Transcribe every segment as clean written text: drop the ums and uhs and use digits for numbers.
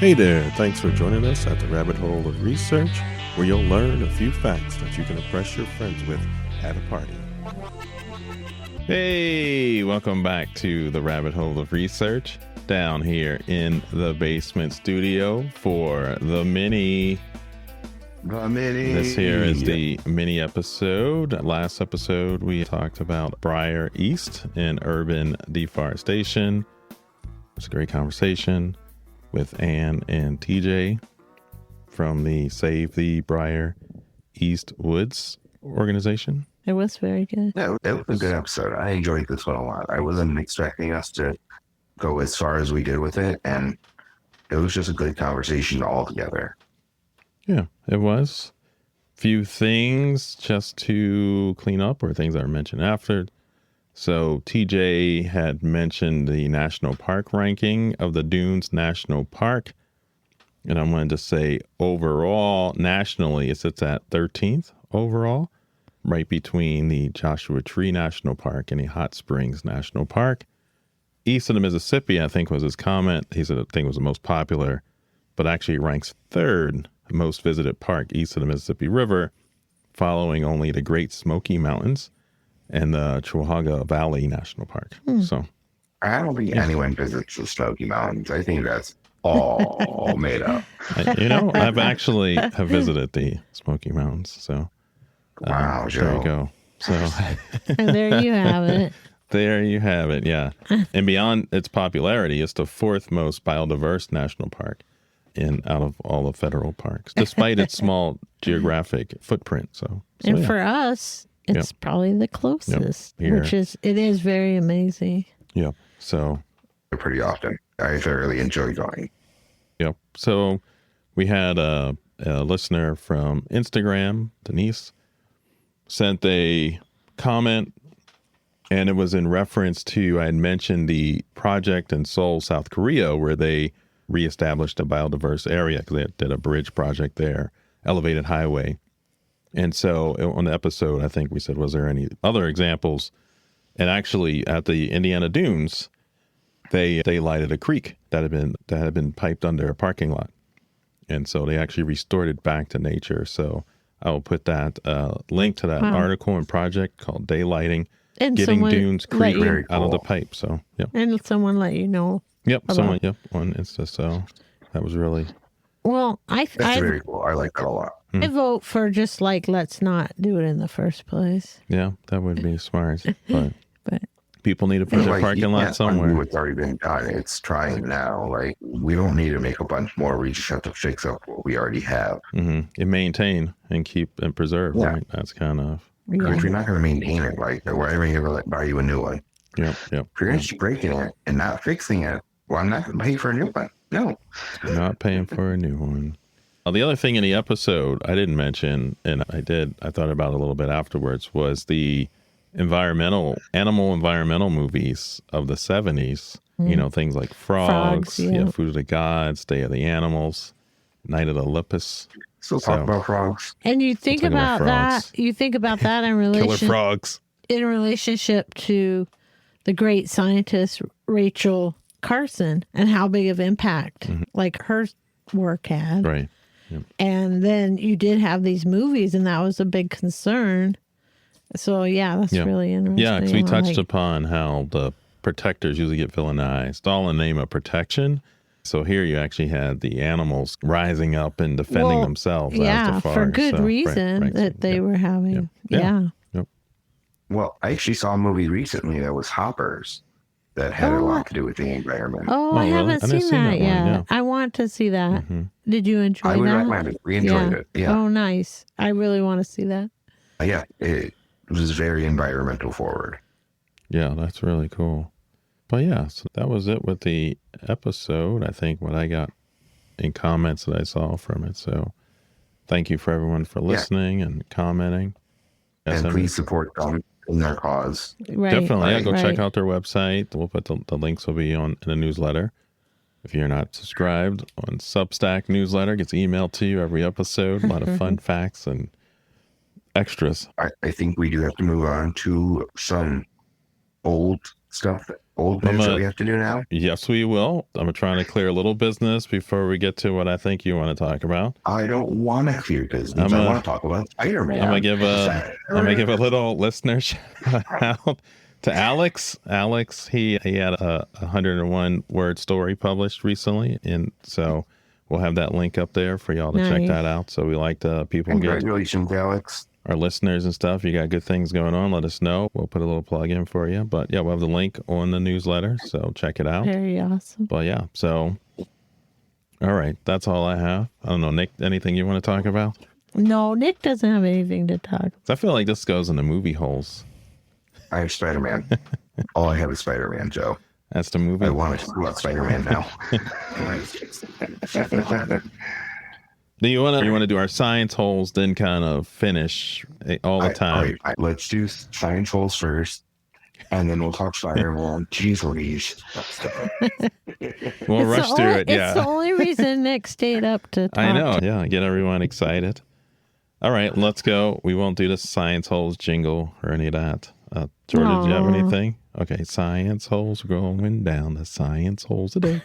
Hey there, thanks for joining us at the Rabbit Hole of Research, where you'll learn a few facts that you can impress your friends with at a party. Hey, welcome back to the Rabbit Hole of Research, down here in the basement studio for the mini. This here is the mini episode. Last episode, we talked about Briar East and urban deforestation. It was a great conversation with Ann and TJ from the Save the Briar East Woods organization. It was very good. Yeah, it was a good episode. I enjoyed this one a lot. I wasn't expecting us to go as far as we did with it, and it was just a good conversation altogether. Yeah, it was. Few things just to clean up, or things that were mentioned after. So TJ had mentioned the national park ranking of the Dunes National Park. And I wanted to say overall, nationally, it sits at 13th overall, right between the Joshua Tree National Park and the Hot Springs National Park. East of the Mississippi, I think, was his comment. He said the thing was the most popular, but actually ranks third most visited park east of the Mississippi River, following only the Great Smoky Mountains and the Chihuahua Valley National Park. So I don't think anyone visits the Smoky Mountains. I think that's all made up. I've actually have visited the Smoky Mountains. So wow, Joe. there you go. So And there you have it. there you have it. Yeah. And beyond its popularity, it's the fourth most biodiverse national park out of all the federal parks, despite its small geographic footprint. So And yeah. for us, it's probably the closest, which it is very amazing. Yep. So Pretty often. I thoroughly enjoy going. Yep. So we had a listener from Instagram, Denise, sent a comment, and it was in reference to, I had mentioned the project in Seoul, South Korea, where they reestablished a biodiverse area because they did a bridge project there, elevated highway. And so on the episode, I think we said, was there any other examples? And actually at the Indiana Dunes, they lighted a creek that had been piped under a parking lot. And so they actually restored it back to nature. So I will put that link to that article and project called Daylighting, And Getting Dunes Creek Very out of the cool. pipe. So, yep. And someone let you know. Yep. On Insta. So that was really. Well, That's very cool. I like that a lot. I vote for just like, let's not do it in the first place. Yeah, that would be smart. But But people need to put their parking lot somewhere. It's already been done. It's trying now. Like, we don't need to make a bunch more. We just have to fix up what we already have. And maintain and keep and preserve. Yeah. Right? That's kind of. yeah. If you're not going to maintain it, like, why are you ever buy you a new one? Yep. If you're going to keep breaking it and not fixing it, well, I'm not going to pay for a new one. No. Not paying for a new one. The other thing in the episode I didn't mention, and I thought about it a little bit afterwards, was the animal environmental movies of the 70s. You know, things like Frogs, Food of the Gods, Day of the Animals, Night of the Lepus. Still talk about frogs. And you think Talking about about that. frogs. You think about that Killer frogs. in relationship to the great scientist Rachel Carson and how big of impact like her work had. Right. And then you did have these movies, and that was a big concern. So yeah, that's really interesting. Yeah, because we touched upon how the protectors usually get villainized, all in the name of protection. So here you actually had the animals rising up and defending themselves. Yeah, as the for far, good so, reason right. that they were having. Yeah. Well, I actually saw a movie recently that was Hoppers that had a lot to do with the environment. Oh, I really? haven't I didn't seen see that that yet. one, yeah. I want to see that. Did you enjoy I would that? recommend it. We enjoyed it. Yeah. Oh, nice. I really want to see that. Yeah, it was very environmental forward. Yeah, that's really cool. But yeah, so that was it with the episode. I think what I got in comments that I saw from it. So thank you for everyone for listening and commenting. And please support them in their cause. Right. Definitely. Go right. check out their website. We'll put the links will be in the newsletter. If you're not subscribed on Substack newsletter, gets emailed to you every episode. A lot of fun facts and extras. I think we do have to move on to some old stuff, old news that we have to do now? Yes, we will. I'm trying to clear a little business before we get to what I think you want to talk about. I don't want to clear business. I want to talk about Spider-Man. I'm gonna give a little listener shout out to Alex. Alex, he had a 101 word story published recently, and so we'll have that link up there for y'all to check that out. So we like to people Congratulations, Alex. Our listeners and stuff. You got good things going on, let us know. We'll put a little plug in for you. But yeah, we'll have the link on the newsletter, so check it out. Very awesome. But yeah, so all right, that's all I have. I don't know, Nick, anything you want to talk about? No, Nick doesn't have anything to talk about. I feel like this goes in the movie holes. I have Spider-Man. All I have is Spider-Man, Joe. That's the movie. I want to talk about Spider-Man now. Do you want to do our science holes, then kind of finish all the time? All right, let's do science holes first, and then we'll talk Spider-Man. Jeez Louise. We'll rush through it. Yeah, it's the only reason Nick stayed up to talk. I know. Yeah, get everyone excited. All right, let's go. We won't do the science holes jingle or any of that. Jordan, do you have anything? Okay, science holes going down the science holes today.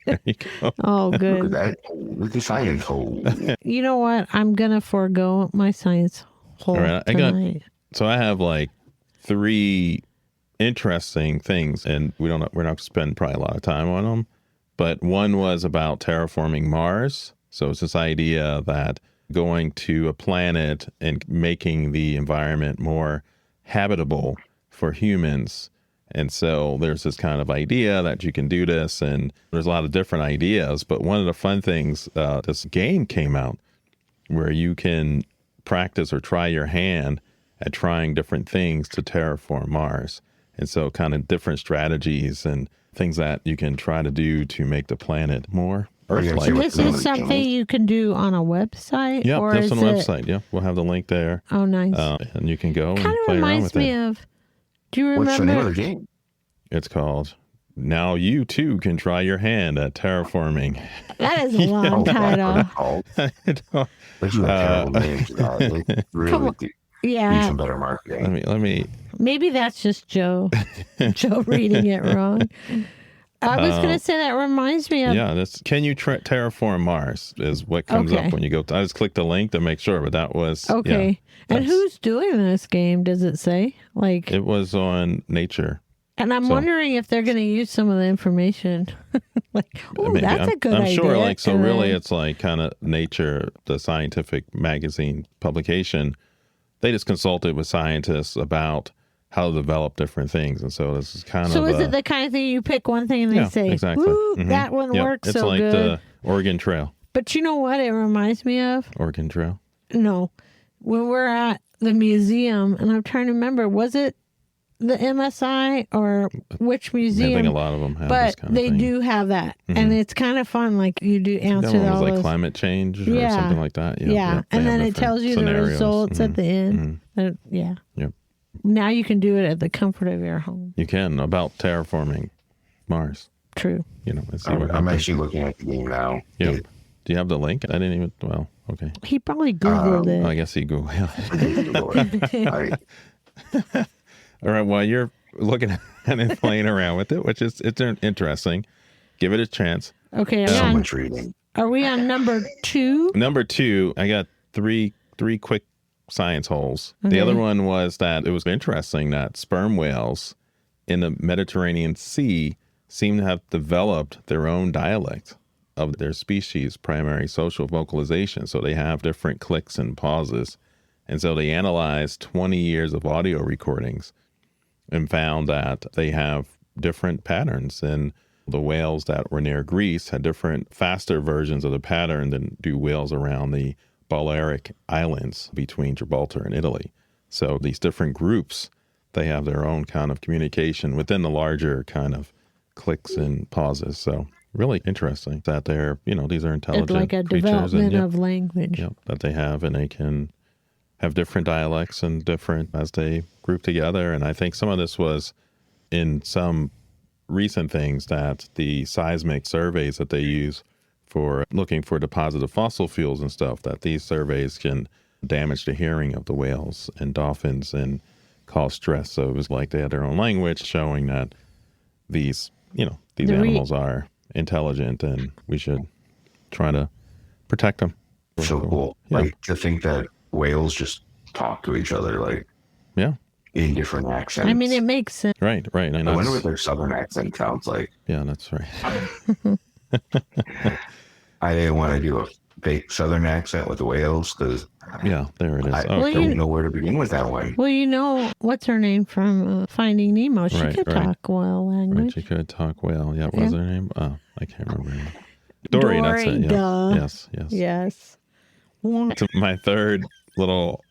There you go. Oh, good. Look at that. With the science hole. You know what? I'm gonna forego my science hole tonight. So I have like 3 interesting things, and we're not going to spend probably a lot of time on them. But one was about terraforming Mars. So it's this idea that going to a planet and making the environment more habitable for humans. And so there's this kind of idea that you can do this, and there's a lot of different ideas. But one of the fun things, this game came out where you can practice or try your hand at trying different things to terraform Mars. And so kind of different strategies and things that you can try to do to make the planet more Earth-like. And this is something you can do on a website? Yeah, that's on a website. Yeah, we'll have the link there. Oh, nice. And you can go and kind of play around with it. reminds me of, do you remember? What's the name of the game? It's called Now You Too Can Try Your Hand at Terraforming. That is a long title. Those are terrible names. Really Yeah. need some better marketing. Let me. Maybe that's just Joe. Joe reading it wrong. I was going to say that reminds me of. Yeah, that's can you terraform Mars is what comes up when you go. I just clicked the link to make sure, but that was okay. Yeah, and who's doing this game? Does it say? Like it was on Nature. And I'm wondering if they're going to use some of the information. Like, oh, that's a good idea. I'm sure. Like, so really, it's like kind of Nature, the scientific magazine publication. They just consulted with scientists about how to develop different things. And so this is kind of... So is it the kind of thing you pick one thing and they say, exactly. That one works it's so like good. the Oregon Trail. But you know what it reminds me of? Oregon Trail? No. When we're at the museum, and I'm trying to remember, was it the MSI or which museum? I think a lot of them have but this kind of they thing. do have that. And it's kind of fun. Like you do answer that all was like those. climate change or something like that. Yeah. And then it tells you the results at the end. Yeah. Yep. Now you can do it at the comfort of your home. You can, about terraforming Mars. True. You know, I'm actually looking at the game now. Yeah. Do you have the link? I didn't even, okay. He probably Googled it. I guess he Googled it. All right, well, you're looking at it and playing around with it, which is it's interesting. Give it a chance. Okay. So much reading. Are we on number 2? Number 2, I got three quick science holes. Okay. The other one was that it was interesting that sperm whales in the Mediterranean Sea seem to have developed their own dialect of their species' primary social vocalization. So they have different clicks and pauses. And so they analyzed 20 years of audio recordings and found that they have different patterns. And the whales that were near Greece had different, faster versions of the pattern than do whales around the Balearic Islands between Gibraltar and Italy. So these different groups, they have their own kind of communication within the larger kind of clicks and pauses. So really interesting that they're, these are intelligent like a creatures development of language. That they have, and they can have different dialects and different as they group together. And I think some of this was in some recent things that the seismic surveys that they use for looking for deposit of fossil fuels and stuff, that these surveys can damage the hearing of the whales and dolphins and cause stress. So it was like they had their own language showing that these these The animals are intelligent, and we should try to protect them. So cool. Yeah. Like to think that whales just talk to each other like Yeah. in different accents. I mean, it makes sense. Right. And I wonder what their southern accent sounds like. Yeah, that's right. I didn't want to do a fake southern accent with the whales because Yeah, there it is. I Okay. don't know where to begin with that one. Well, what's her name from Finding Nemo? She Right, could right. talk whale Right, language. she could talk whale. Yeah, what was her name? I can't remember her name. Dory, that's it. Yeah. Duh. Yes. Yes. To my third little,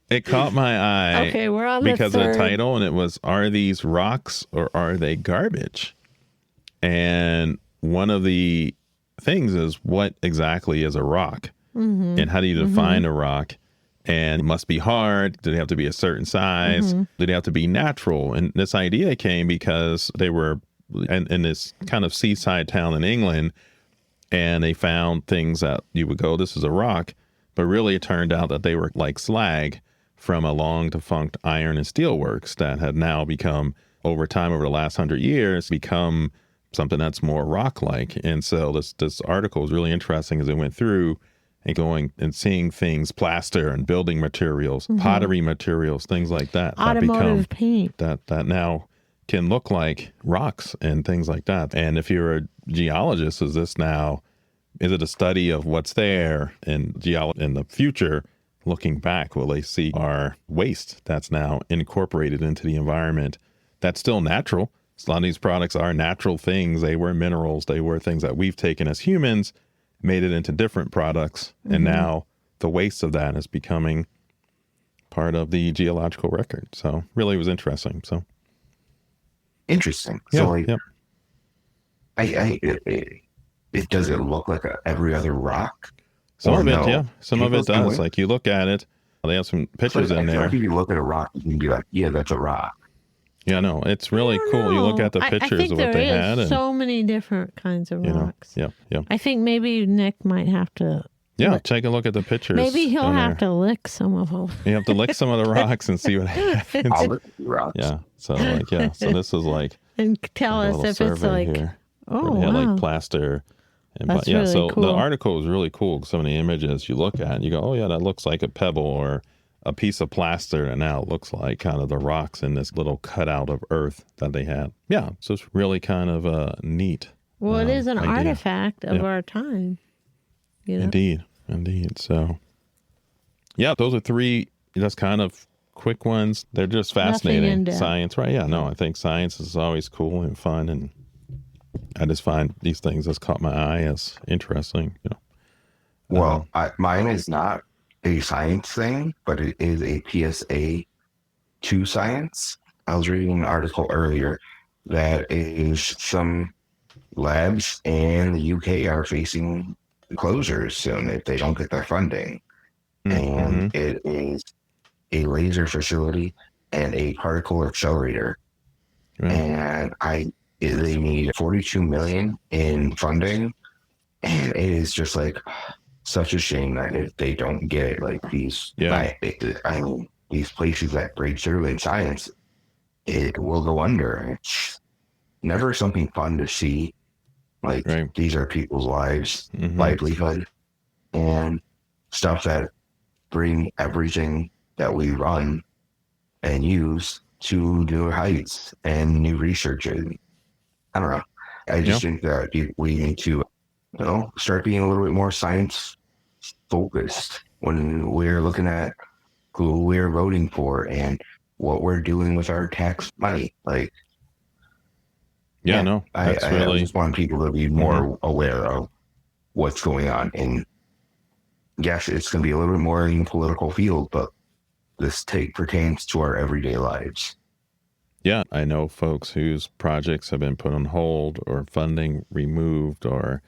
it caught my eye. Okay, we're on because the of third. the title, and it was, are these rocks or are they garbage? And one of the things is, what exactly is a rock? Mm-hmm. And how do you define a rock? And it must be hard. Do they have to be a certain size? Mm-hmm. Do they have to be natural? And this idea came because they were in this kind of seaside town in England, and they found things that you would go, this is a rock. But really it turned out that they were like slag from a long defunct iron and steel works that had now become, over time, over the last 100 years, become something that's more rock-like. And so this article is really interesting as it went through and going and seeing things, plaster and building materials, pottery materials, things like that. Automotive paint. That now can look like rocks and things like that. And if you're a geologist, is it a study of what's there? And in the future, looking back, will they see our waste that's now incorporated into the environment that's still natural? A lot of these products are natural things. They were minerals. They were things that we've taken as humans, made it into different products. And now the waste of that is becoming part of the geological record. So really it was interesting. So Interesting. yeah, So like, yeah. it doesn't look like every other rock. Some Or of it, no? yeah. Some of it People does. do it. Like you look at it, they have some pictures in I feel there. like if you look at a rock, you can be like, yeah, that's a rock. Yeah, no, it's really cool. You look at the I pictures think of what they there had, is and so many different kinds of you know, rocks. yeah. I think maybe Nick might have to. Take a look at the pictures. Maybe he'll on have there. to lick some of them. You have to lick some of the rocks and see what happens. I'll look at the rocks. Yeah. So So this is like And tell a us little if it's survey like, here. oh, They had wow. like plaster. And That's yeah, really so cool. the article was really cool. Some of the images you look at, you go, oh yeah, that looks like a pebble or a piece of plaster, and now it looks like kind of the rocks in this little cutout of earth that they had. Yeah, so it's really kind of neat. Well, it is an idea. artifact of Yeah. our time. You know? Indeed. So, yeah, those are three just kind of quick ones. They're just fascinating. in-depth. Science, right? Yeah, no, I think science is always cool and fun, and I just find these things that's caught my eye as interesting. Well, mine is not a science thing, but it is a PSA to science. I was reading an article earlier that is some labs in the UK are facing closures soon if they don't get their funding. And it is a laser facility and a particle accelerator. Right. And they need 42 million in funding. And it is just like such a shame that if they don't get it, like these, these places that break through in science, it will go under. It's never something fun to see. Like these are people's lives, livelihood, and stuff that bring everything that we run and use to new heights and new research. And I don't know. I just think that we need to, start being a little bit more science focused when we're looking at who we're voting for and what we're doing with our tax money. Like, I just want people to be more aware of what's going on. And yes, it's going to be a little bit more in the political field, but this pertains to our everyday lives. Yeah, I know folks whose projects have been put on hold or funding removed or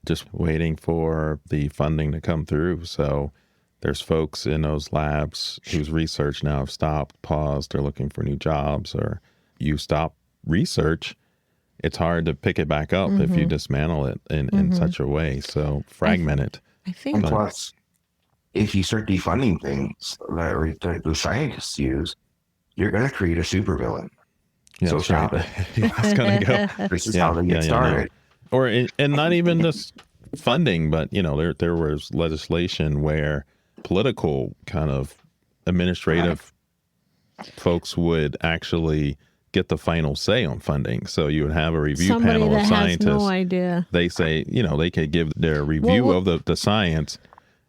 just waiting for the funding to come through. So there's folks in those labs whose research now have stopped, paused, or looking for new jobs, or you stop research. It's hard to pick it back up if you dismantle it in such a way. So fragment it. I think. And plus, if you start defunding things that the scientists use, you're going to create a supervillain. Yeah, so that's right. stop it. It's gonna go. This is how they get no. started. And not even just funding, but there was legislation where political kind of administrative folks would actually get the final say on funding. So you would have a review Somebody panel that of scientists. has no idea. They say, they could give their review of the science,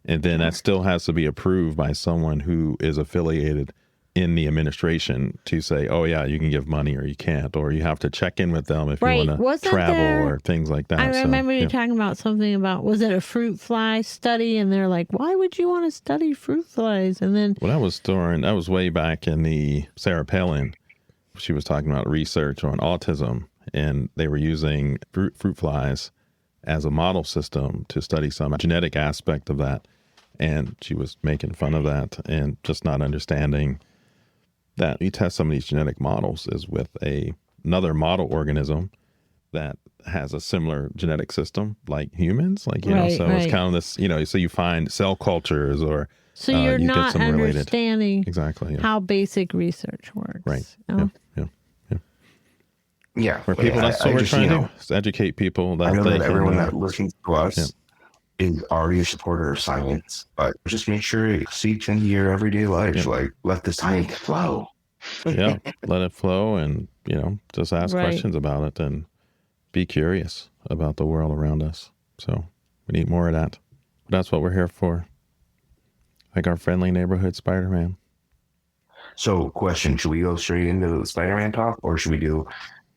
and then that still has to be approved by someone who is affiliated in the administration to say, oh yeah, you can give money or you can't, or you have to check in with them if you want to travel or things like that. I remember you talking about something about, was it a fruit fly study? And they're like, why would you want to study fruit flies? And then that was way back in the Sarah Palin. She was talking about research on autism, and they were using fruit flies as a model system to study some genetic aspect of that. And she was making fun of that and just not understanding that you test some of these genetic models is with another model organism that has a similar genetic system like humans, so it's kind of this, so you find cell cultures or so you're you not get some understanding exactly how basic research works. Right. Yeah. For people, that's what we're trying to do, is educate people that I know they that everyone that listens to us is already a supporter of science, but just make sure it seeps into your everyday life. Like, let the science flow. Let it flow, and just ask questions about it and be curious about the world around us. So we need more of that. That's what we're here for. Like our friendly neighborhood Spider-Man. So, question, should we go straight into the Spider-Man talk, or should we do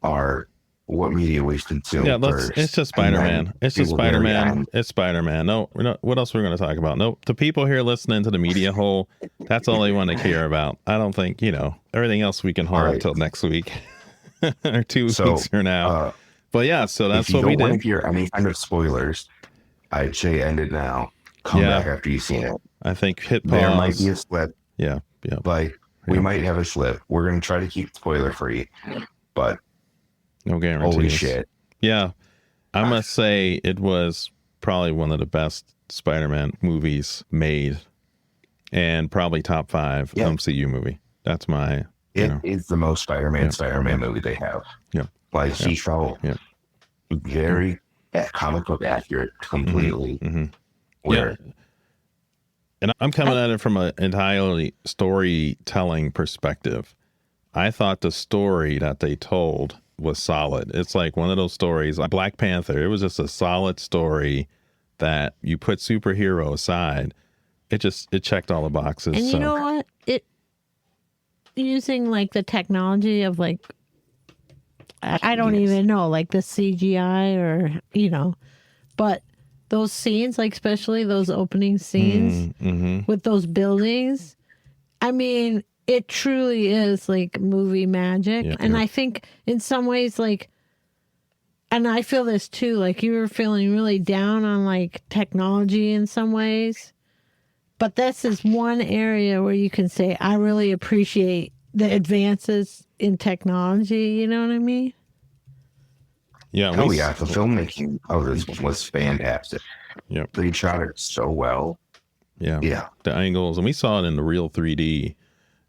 our what media we consume first? It's just Spider-Man. It's just Spider-Man. It's Spider-Man. No, we're not. What else we're going to talk about? No, the people here listening to the media hole, that's all they want to care about. I don't think, everything else we can hold until next week or 2 weeks from now. But yeah, so that's what we did. If you don't want to hear any kind of spoilers, I'd say end it now. Come back after you've seen it. I think hit pause. There might be a slip. Yeah. Like, we might have a slip. We're going to try to keep spoiler free, but no guarantees. Holy shit. Yeah. I must say it was probably one of the best Spider-Man movies made, and probably top 5 MCU movie. That's my, It is the most Spider-Man movie they have. Yeah. Like, he felt very comic book accurate completely. And I'm coming at it from an entirely storytelling perspective. I thought the story that they told was solid. It's like one of those stories, like Black Panther. It was just a solid story that you put superhero aside. It checked all the boxes. And you know what? Using like the technology of like, I don't even know, like the CGI or, but those scenes, like especially those opening scenes with those buildings, I mean, it truly is like movie magic. And I think in some ways, like, and I feel this too, like you were feeling really down on like technology in some ways, but this is one area where you can say, I really appreciate the advances in technology. You know what I mean? Yeah. The filmmaking of this was fantastic. Yeah. They shot it so well. Yeah. The angles, and we saw it in the real 3D.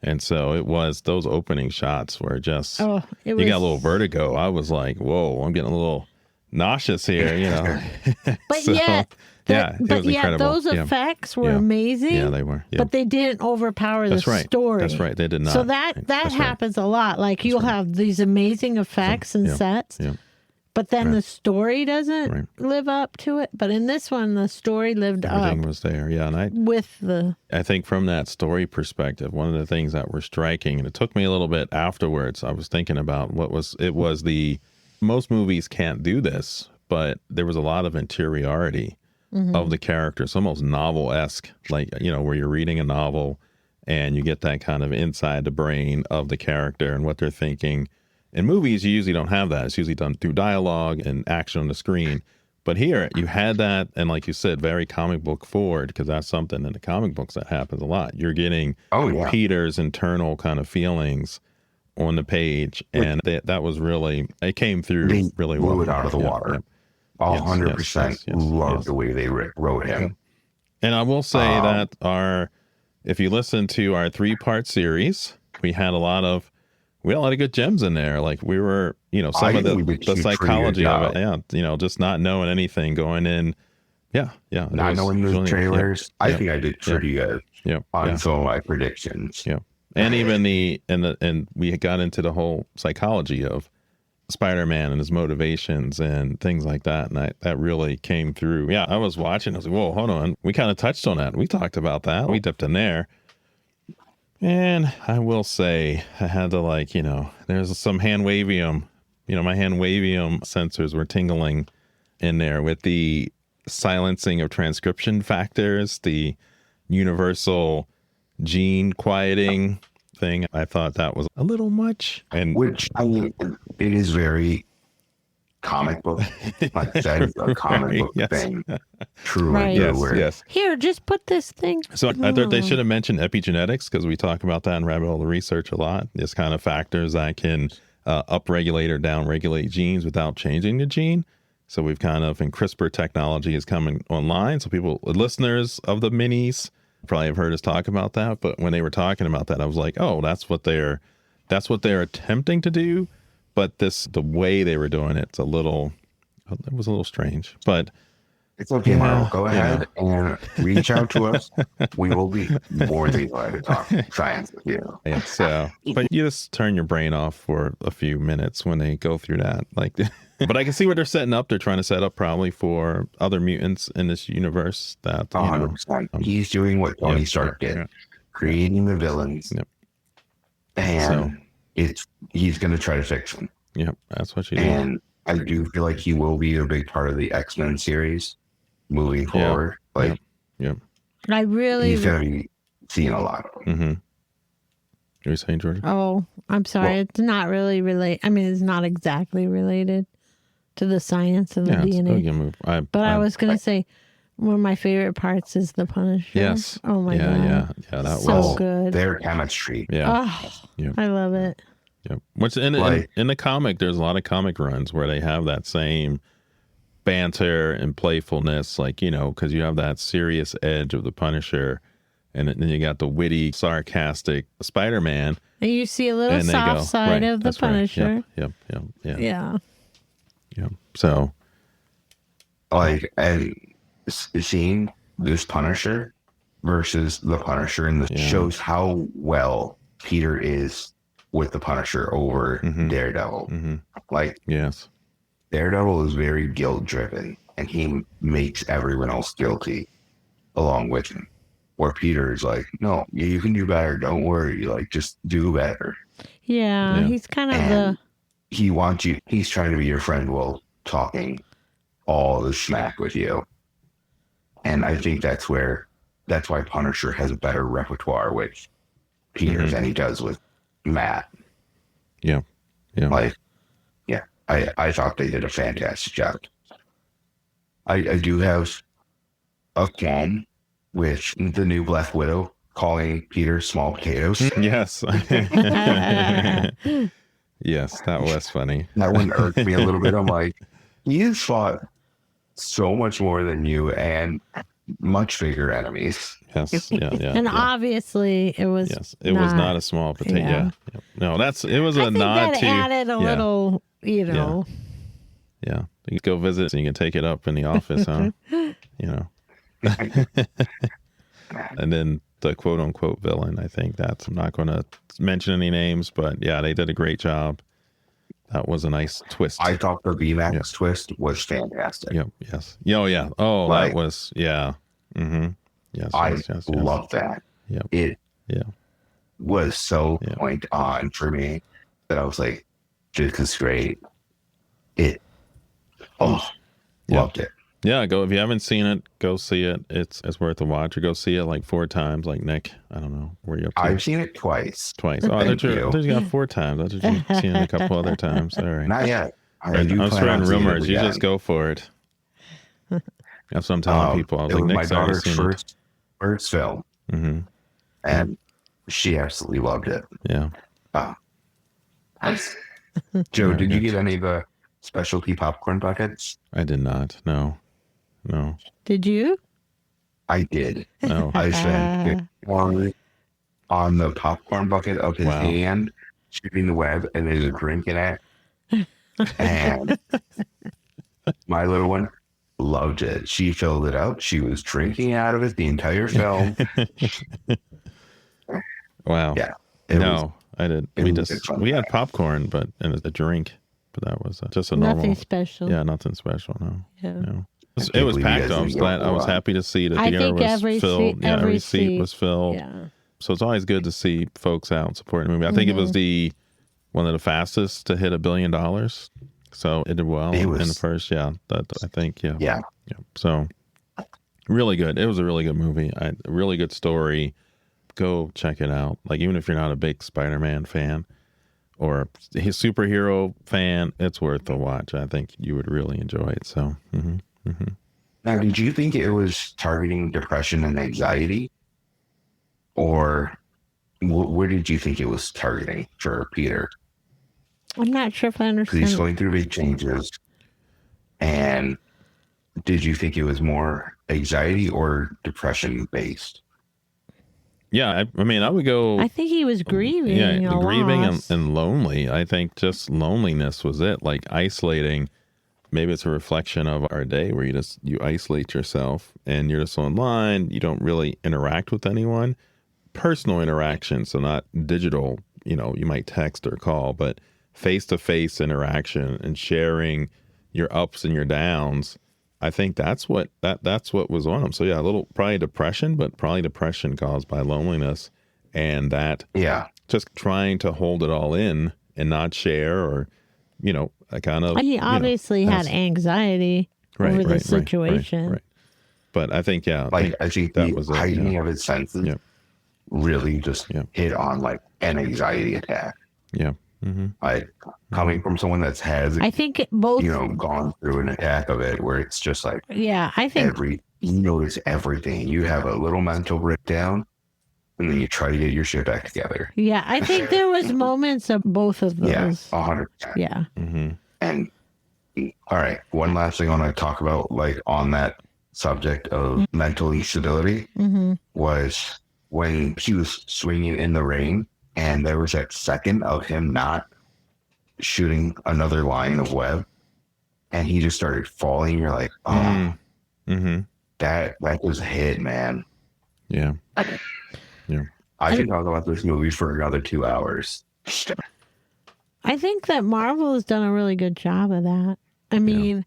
And so it was, those opening shots were just, you got a little vertigo. I was like, whoa, I'm getting a little nauseous here, But so, it was incredible. Those effects were amazing. Yeah, they were. Yeah. But they didn't overpower the story. That's right. They did not. So that happens a lot. Like you'll have these amazing effects and sets. Yeah. But then the story doesn't live up to it. But in this one, the story lived up. Everything was there, and I think from that story perspective, one of the things that were striking, and it took me a little bit afterwards, I was thinking about most movies can't do this, but there was a lot of interiority of the characters, almost novel-esque, like, where you're reading a novel and you get that kind of inside the brain of the character and what they're thinking. In movies, you usually don't have that. It's usually done through dialogue and action on the screen. But here, you had that, and like you said, very comic book forward, because that's something in the comic books that happens a lot. You're getting Peter's internal kind of feelings on the page, and that was really, it came through really well. Blew it out of the water. 100% loved the way they wrote him. And I will say that if you listen to our 3-part series, we had a lot of we had a lot of good gems in there. Like we were, some of the psychology of it. Yeah. Just not knowing anything going in. Yeah. Yeah. Not knowing the trailers. I think I did pretty good on some of my predictions. Yeah. And even and we got into the whole psychology of Spider-Man and his motivations and things like that. And that really came through. Yeah. I was watching. I was like, whoa, hold on. We kind of touched on that. We talked about that. We dipped in there. And I will say I had to there's some Handwavium, my Handwavium sensors were tingling in there with the silencing of transcription factors, the universal gene quieting thing. I thought that was a little much. And which, I mean, it is very comic book. Like that is a comic book thing. Truly. Right. Yes. Here, just put this thing. So I thought they should have mentioned epigenetics, because we talk about that in rabbit hole research a lot. There's kind of factors that can upregulate or downregulate genes without changing the gene. So we've kind of, and CRISPR technology is coming online. So listeners of the minis probably have heard us talk about that. But when they were talking about that, I was like, oh, that's what they're attempting to do. But the way they were doing it was a little strange. But it's okay, Marvel. Go ahead and reach out to us. We will be more than glad to talk science with you. Yeah, so, but you just turn your brain off for a few minutes when they go through that. But I can see what they're setting up. They're trying to set up probably for other mutants in this universe. That 100%. He's doing what Tony Stark did, creating the villains, and he's going to try to fix them. Yep, that's what you do. And I do feel like he will be a big part of the X-Men series moving forward. I really... He's going to be seeing a lot of them. Mm-hmm. Are you saying, Georgia? Oh, I'm sorry. Well, it's not really related. I mean, it's not exactly related to the science of the DNA. I was going to say, one of my favorite parts is the Punisher. Yes. Oh, my God. Yeah, that so was... good. Their chemistry. Yeah. Oh, I love it. Yep. Which in the comic, there's a lot of comic runs where they have that same banter and playfulness, because you have that serious edge of the Punisher, and then you got the witty, sarcastic Spider-Man. And you see a little soft side of the Punisher. Right. Yep. Yeah. So, and seeing this Punisher versus the Punisher in the shows how well Peter is with the Punisher over Daredevil. yes, Daredevil is very guilt driven, and he makes everyone else guilty along with him. Where Peter is like, no, you can do better. Don't worry. Just do better. Yeah. He's kind of he wants you. He's trying to be your friend while talking all the smack with you. And I think that's why Punisher has a better repertoire with Peter than he does with Matt. Yeah. I thought they did a fantastic job. I do have a qualm with the new Black Widow calling Peter small potatoes. Yes. Yes, that was funny. That one irked me a little bit. I'm like, you fought so much more than you and much bigger enemies. Yes, yeah. And obviously it was it was not a small potato. Yeah. No, it was a nod to added a little, Yeah. You can go visit and you can take it up in the office, huh? And then the quote unquote villain, I think I'm not going to mention any names, but they did a great job. That was a nice twist. I thought the VMAX twist was fantastic. Yep. Yes. Oh, yeah. Oh, that was, Mm-hmm. Yes. I love that. Yep. It was so point on for me that I was like, this is great. Loved it. Yeah, if you haven't seen it, go see it. It's worth a watch. Or go see it 4 times, like Nick. I don't know where you're up to. I've seen it twice. Oh, I thought you got 4 times. I thought you've seen it a couple other times. All right. Not yet. I'm spreading rumors. You just go for it. That's what I'm telling people. I was like, my Nick's daughter's seen first film. Mm-hmm. And she absolutely loved it. Yeah. Joe, did you get any of the specialty popcorn buckets? I did not. No. Did you? I did. No. I spent $50 on the popcorn bucket of his hand shooting the web, and there's a drink in it. And my little one loved it. She filled it up. She was drinking out of it the entire film. Wow. Yeah. I didn't. We had popcorn, and a drink, but that was just a normal. Nothing special. Yeah, nothing special. No. Yeah. No. It was packed. I was happy to see the theater was filled. Every seat was filled. Yeah. So it's always good to see folks out supporting the movie. I think it was one of the fastest to hit $1 billion. So it did well in the first. Yeah, I think. Yeah. Yeah. So really good. It was a really good movie. A really good story. Go check it out. Like, even if you're not a big Spider-Man fan or his superhero fan, it's worth a watch. I think you would really enjoy it. So. Now, did you think it was targeting depression and anxiety, or where did you think it was targeting for Peter? I'm not sure if I understand. Because he's going through big changes, and did you think it was more anxiety or depression based? Yeah, I mean, I would go. I think he was grieving. Yeah, grieving and lonely. I think just loneliness was it. Like isolating. Maybe it's a reflection of our day where you isolate yourself and you're just online. You don't really interact with anyone. Personal interaction, so not digital. You might text or call, but face-to-face interaction and sharing your ups and your downs. I think that's what was on him. So yeah, a little probably depression, but probably depression caused by loneliness and that. Yeah. Just trying to hold it all in and not share or. I kind of. He obviously had anxiety over the situation. Right. But I think, I think that was heightening of his senses really just hit on like an anxiety attack. Yeah. Mm-hmm. Coming from someone that's I think both, gone through an attack of it where it's just like, I think you notice everything. You have a little mental breakdown. And then you try to get your shit back together. Yeah, I think there was moments of both of those. Yeah, 100%. Yeah. Mm-hmm. And all right, one last thing I want to talk about, like on that subject of mental instability, was when he was swinging in the rain, and there was that second of him not shooting another line of web, and he just started falling. You're like, oh, that was a hit, man. Yeah. Yeah. I could talk about this movie for another 2 hours. I think that Marvel has done a really good job of that. I mean,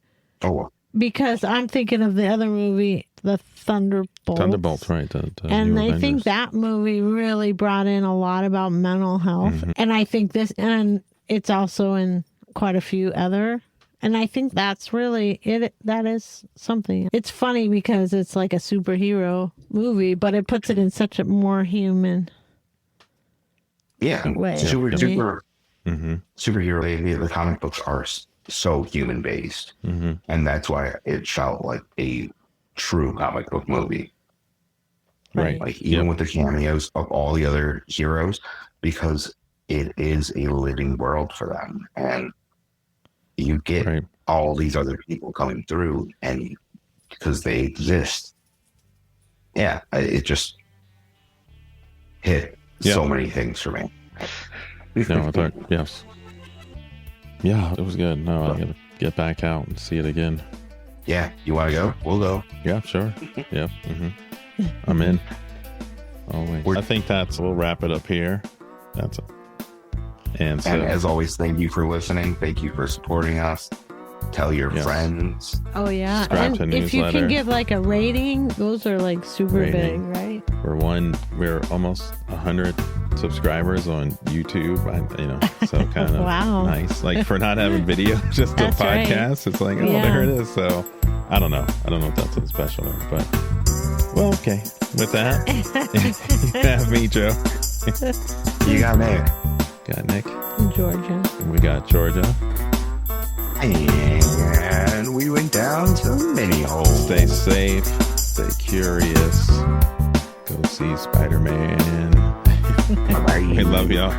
because I'm thinking of the other movie, the Thunderbolts. Thunderbolts, right. And I think that movie really brought in a lot about mental health. And I think and it's also in quite a few other. And I think that's really it. That is something. It's funny because it's like a superhero movie, but it puts it in such a more human way. Superhero. The comic books are so human based, and that's why it felt like a true comic book movie. Right. Like even with the cameos of all the other heroes, because it is a living world for them, and you get all these other people coming through, and because they exist, it just hit so many things for me. No, I thought, yes. Yeah, it was good. No, I gotta get back out and see it again. Yeah, you want to go? We'll go. Yeah, sure. Yeah, I'm in. Always. I think we'll wrap it up here. That's it. And as always, thank you for listening. Thank you for supporting us. Tell your friends. Oh, yeah. And if you can give like a rating, those are like super big, right? We're almost 100 subscribers on YouTube, so kind of nice. Like for not having video, just a podcast. It's like, there it is. So I don't know if that's a special one, but well, okay. With that, you have me, Joe. You got Nick. Got Nick. Georgia. And we got Georgia. And we went down to many holes. Stay safe. Stay curious. Go see Spider-Man. Bye-bye. We love y'all.